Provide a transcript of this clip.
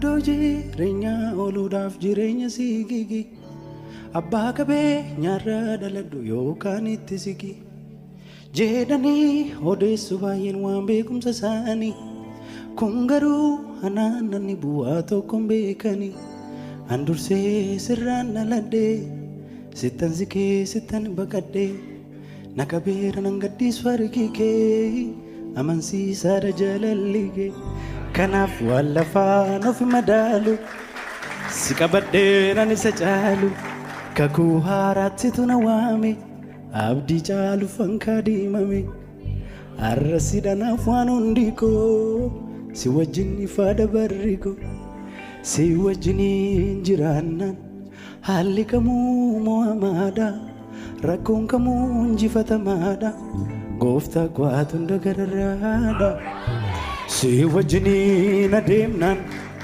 iddoo jireenyaa ooluudhaaf jireenya siigigi abbaa qabeenyaarra dhaladhu yookaan itti sigi jedhanii odeessu baay'een waan beekumsa isaanii kun garuu anaanani bu'aa tokko hin beekanii an dursee sirraan dhaladhee sittan sikee sittan baqadhee naqabeera nan gaddiisu harki kee amansiisaadha jaalalligee kanaaf waan lafaan ofi madaalu si qabadhee nan isa caalu kakuu haaraattitu na waame abdii caalu fankaa diimame arrasidhanaaf waan hundi koo si wajjin ifaa dabarri koo si wajjiniin jiraannan haalli kamuu mo'amaadha rakkoon kamuu injifatamaadha gooftaa kwaatu hunda gararraadha si wajjiniin adeemnaan